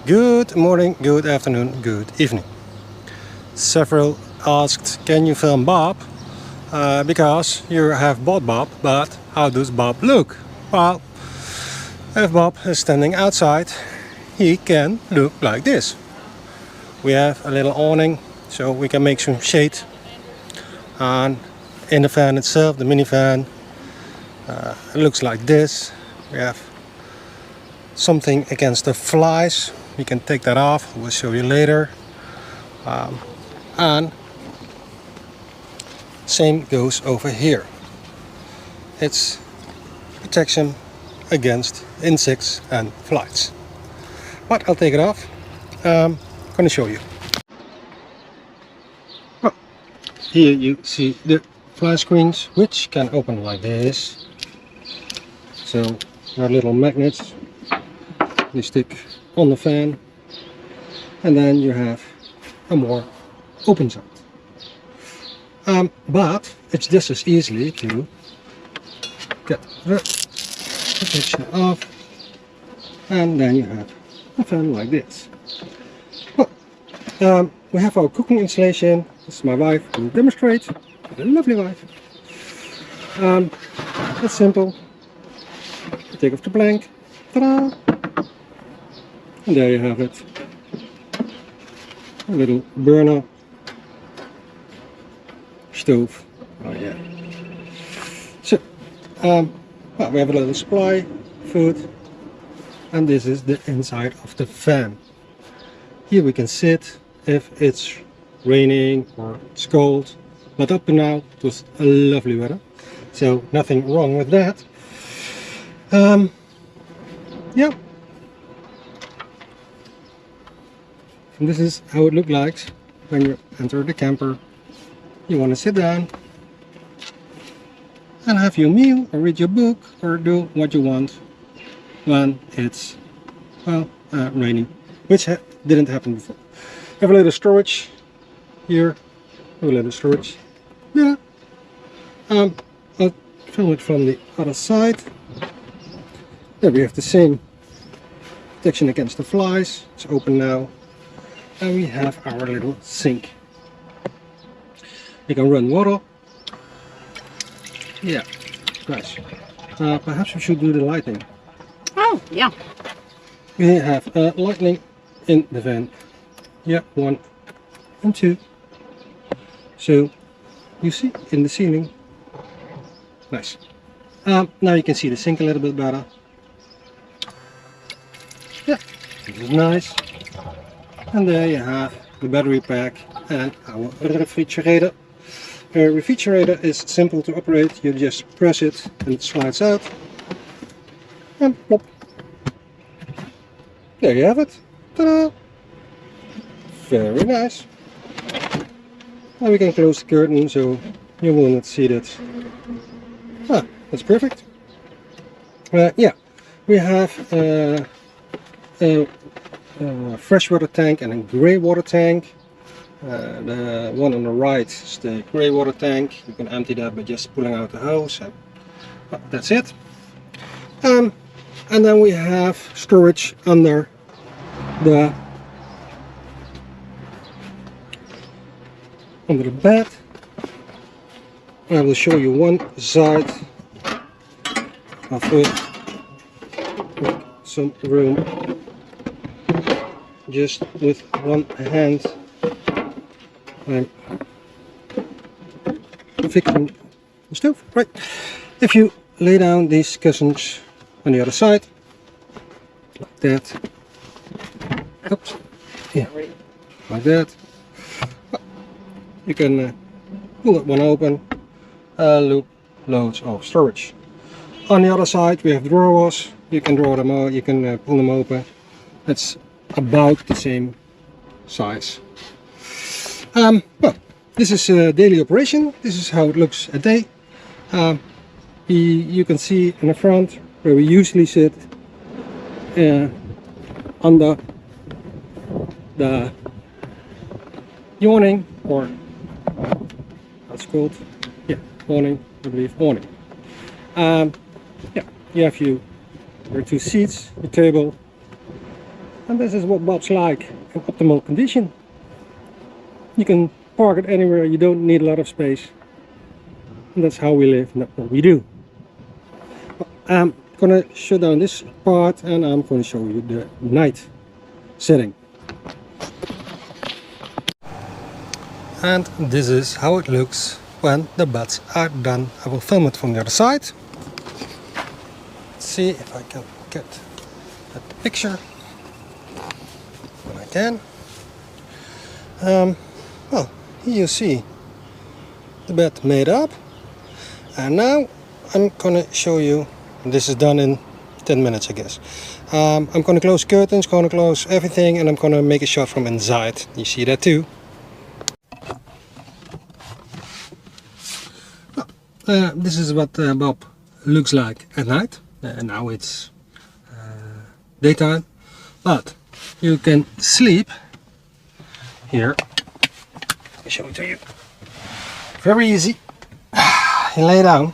Good morning, good afternoon, good evening. Several asked, can you film Bob? Because you have bought Bob, but how does Bob look? Well, if Bob is standing outside, he can look like this. We have a little awning, so we can make some shade. And in the van itself, the minivan, it looks like this. We have something against the flies. We can take that off, we'll show you later. And same goes over here. It's protection against insects and flies. But I'll take it off. I'm gonna show you. Well, here you see the fly screens, which can open like this. So there are little magnets. They stick on the fan, and then you have a more open side. But it's just as easily to get the protection off, and then you have a fan like this. Well, we have our cooking installation. This is my wife who will demonstrate. A lovely wife. It's simple. You take off the blank. Ta-da! And there you have it. A little burner stove. Oh yeah. So, well, we have a little supply food, and this is the inside of the van. Here we can sit if it's raining or it's cold, but up to now it was a lovely weather, so nothing wrong with that. Yeah. And this is how it looks like when you enter the camper. You want to sit down and have your meal or read your book or do what you want when it's, well, raining, which didn't happen before. We have a little storage here, a little storage there. I'll film it from the other side. There we have the same protection against the flies. It's open now. And we have our little sink. You can run water. Yeah, nice. Perhaps we should do the lighting. Oh, yeah. We have lighting in the van. Yeah, 1 and 2. So you see in the ceiling. Nice. Now you can see the sink a little bit better. Yeah, this is nice. And there you have the battery pack and our refrigerator. The refrigerator is simple to operate. You just press it and it slides out. And plop. There you have it. Ta-da! Very nice. Now we can close the curtain so you will not see that. Ah, that's perfect. Yeah, we have a freshwater tank and a grey water tank. The one on the right is the grey water tank. You can empty that by just pulling out the hose, and that's it. And then we have storage under the bed. I will show you one side of it. Some room just with one hand. I'm fixing the stove. Right. If you lay down these cushions on the other side, like that. Oops. Yeah. Like that. You can pull that one open. Loads of storage. On the other side, we have drawers. You can draw them out. You can pull them open. It's about the same size. Well, this is a daily operation. This is how it looks a day. You can see in the front where we usually sit under the awning, or that's called, yeah, awning, I believe, awning. Yeah, you have there are 2 seats, a table, And this is what Bob's like in optimal condition. You can park it anywhere, you don't need a lot of space. And that's how we live, and that's what we do. I'm gonna shut down this part and I'm gonna show you the night setting. And this is how it looks when the beds are done. I will film it from the other side. Let's see if I can get a picture. When I can. Well, here you see the bed made up. And now I'm gonna show you, this is done in 10 minutes I guess. I'm gonna close curtains, gonna close everything, and I'm gonna make a shot from inside. You see that too. This is what Bob looks like at night. Now it's daytime, but you can sleep here. Let me show it to you. Very easy. You lay down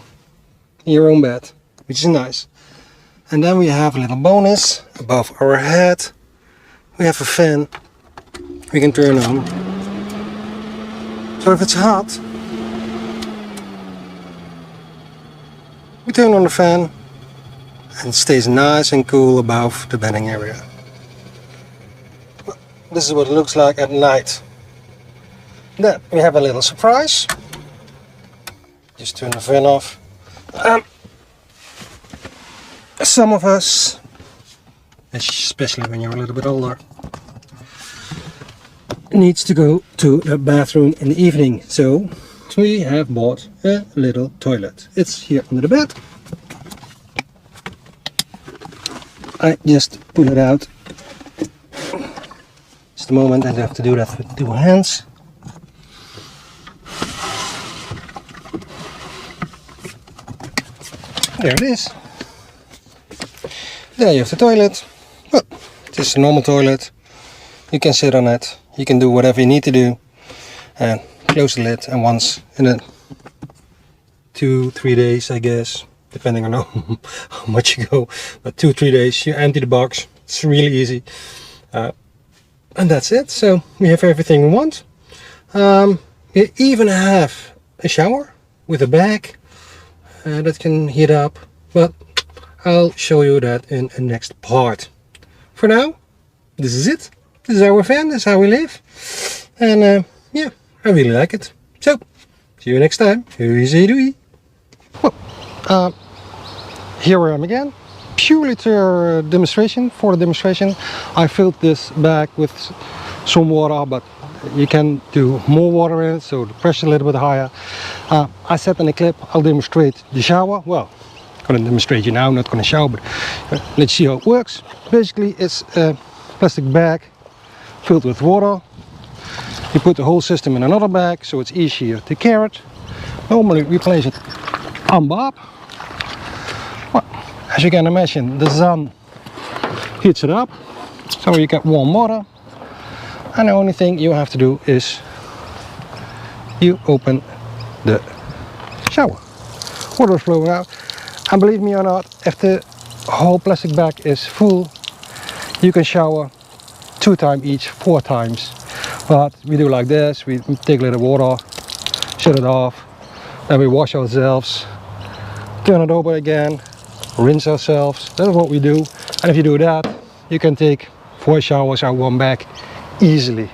in your own bed, which is nice. And then we have a little bonus above our head. We have a fan we can turn on. So if it's hot, we turn on the fan and it stays nice and cool above the bedding area. This is what it looks like at night. Then we have a little surprise. Just turn the fan off. Some of us, especially when you're a little bit older, needs to go to the bathroom in the evening. So we have bought a little toilet. It's here under the bed. I just pull it out. Just a moment, and I have to do that with two hands. There it is. There you have the toilet. Well, it is a normal toilet. You can sit on it. You can do whatever you need to do. And close the lid, and once in a 2-3 days, I guess, depending on how much you go, but 2-3 days you empty the box. It's really easy, and that's it. So we have everything we want. We even have a shower with a bag that can heat up, but I'll show you that in the next part. For now, this is it. This is our van, this is how we live, and yeah, I really like it. So, see you next time. Doei. Well, here I am again. Purely for the demonstration, I filled this bag with some water, but you can do more water in it, so the pressure a little bit higher. I said in the clip, I'll demonstrate the shower. Well, I'm going to demonstrate you now, not going to shower, but let's see how it works. Basically, it's a plastic bag filled with water. You put the whole system in another bag, so it's easier to carry it. Normally we place it on Bob. Well, as you can imagine, the sun heats it up, so you get warm water. And the only thing you have to do is you open the shower. Water is flowing out. And believe me or not, if the whole plastic bag is full, you can shower 2 times each, 4 times. But we do like this, we take a little water, shut it off, then we wash ourselves, turn it over again, rinse ourselves. That's what we do. And if you do that, you can take 4 showers out one bag easily.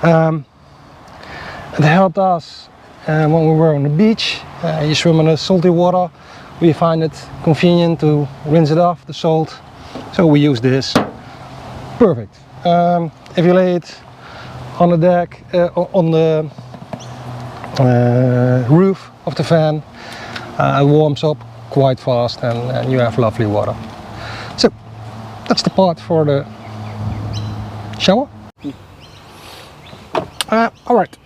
It helped us when we were on the beach. You swim in the salty water, we find it convenient to rinse it off, the salt, so we use this. Perfect. If you lay it on the deck, on the roof of the van, it warms up quite fast, and you have lovely water. So that's the part for the shower. Alright,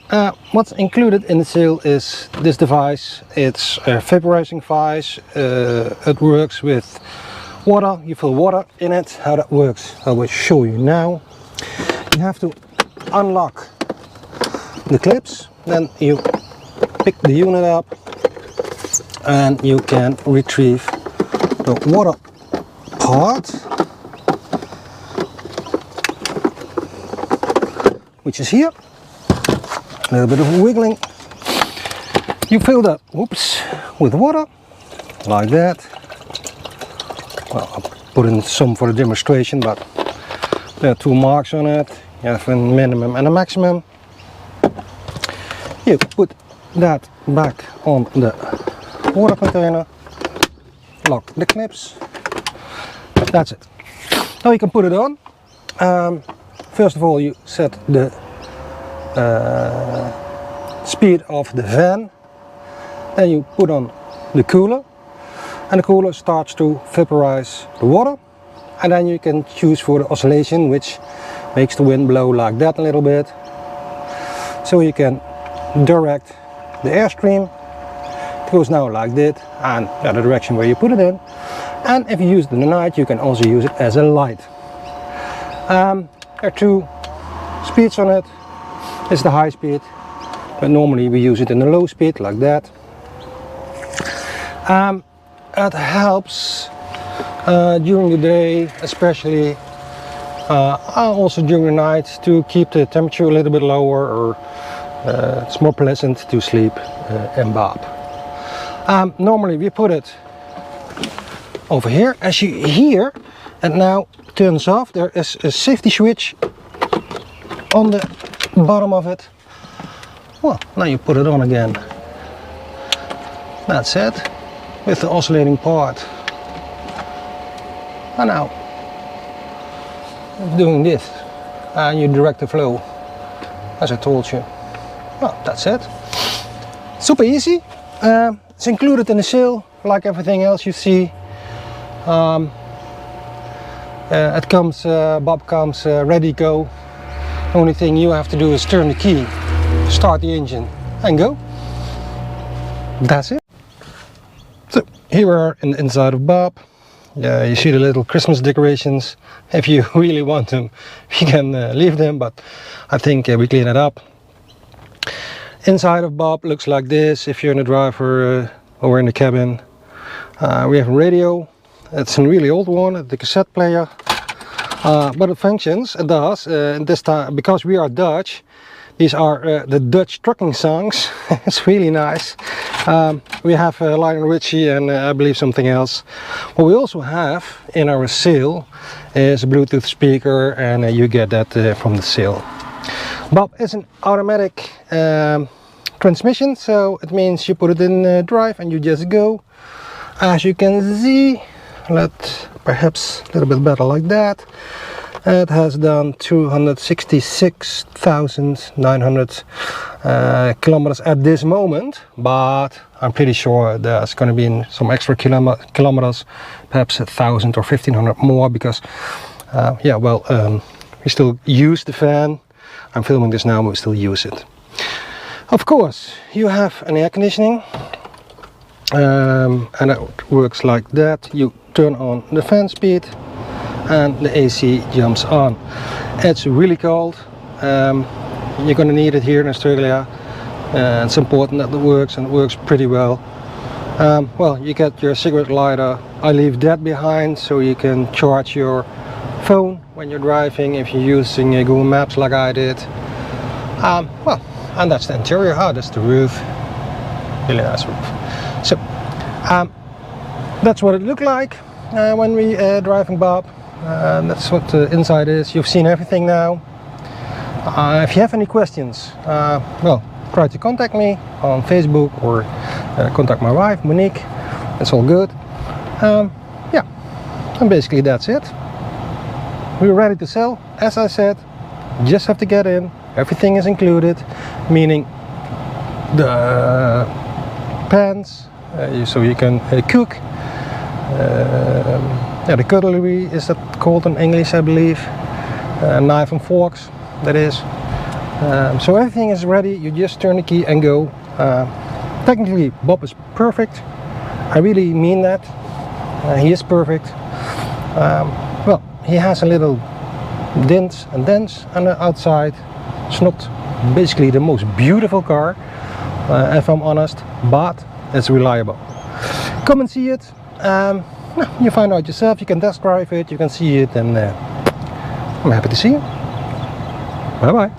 what's included in the sale is this device. It's a vaporizing device. It works with water. You fill water in it. How that works, I will show you now. You have to unlock the clips, then you pick the unit up and you can retrieve the water part. which is here. A little bit of wiggling. You fill that, whoops, with water, like that. Well, I'll put in some for the demonstration, but there are two marks on it. You have a minimum and a maximum. You put that back on the water container, lock the clips. That's it. Now you can put it on. First of all, you set the speed of the fan. Then you put on the cooler, and the cooler starts to vaporize the water. And then you can choose for the oscillation, which makes the wind blow like that a little bit. So you can direct the airstream. It goes now like that, and the direction where you put it in. And if you use it in the night, you can also use it as a light. There are two speeds on it. It's the high speed, but normally we use it in the low speed like that. It helps during the day, especially also during the night, to keep the temperature a little bit lower, or it's more pleasant to sleep in bob. Normally we put it over here, as you hear. And now turns off. There is a safety switch on the bottom of it. Well, now you put it on again. That's it, with the oscillating part. And now it's doing this, and you direct the flow, as I told you. Well, that's it. Super easy. It's included in the sale, like everything else you see. It comes, bob comes ready, go. The only thing you have to do is turn the key, start the engine, and go. That's it. So here we are in the inside of bob. You see the little Christmas decorations. If you really want them, you can leave them, but I think we clean it up. Inside of bob looks like this. If you're in the driver or in the cabin, we have a radio. It's a really old one, the cassette player, but it functions. It does. This time, because we are Dutch, these are the Dutch trucking songs. It's really nice. We have Lionel Richie and I believe something else. What we also have in our sale is a Bluetooth speaker, and you get that from the sale. Bob is an automatic transmission, so it means you put it in drive and you just go. As you can see, perhaps a little bit better like that. It has done 266,900 kilometers at this moment, but I'm pretty sure there's going to be some extra kilometers, perhaps 1,000 or 1,500 more, because yeah, well, we still use the fan. I'm filming this now, but we still use it. Of course, you have an air conditioning, and it works like that. You turn on the fan speed and the AC jumps on. It's really cold. You're going to need it here in Australia. It's important that it works, and it works pretty well. Well, you get your cigarette lighter. I leave that behind so you can charge your phone when you're driving, if you're using Google Maps like I did. Well, and that's the interior. That's the roof. Really nice roof. So that's what it looked like when we driving bob. That's what the inside is. You've seen everything now. If you have any questions, well, try to contact me on Facebook, or contact my wife Monique. It's all good. Yeah, and basically that's it. We're ready to sell. As I said, you just have to get in. Everything is included, meaning the pans, so you can cook. Yeah, the cutlery, is that called in English, I believe. Knife and forks, that is. So everything is ready. You just turn the key and go. Technically, Bob is perfect. I really mean that. He is perfect. Well, he has a little dents and dents on the outside. It's not basically the most beautiful car, if I'm honest, but it's reliable. Come and see it. You find out yourself. You can test drive it. You can see it, and I'm happy to see you. Bye bye.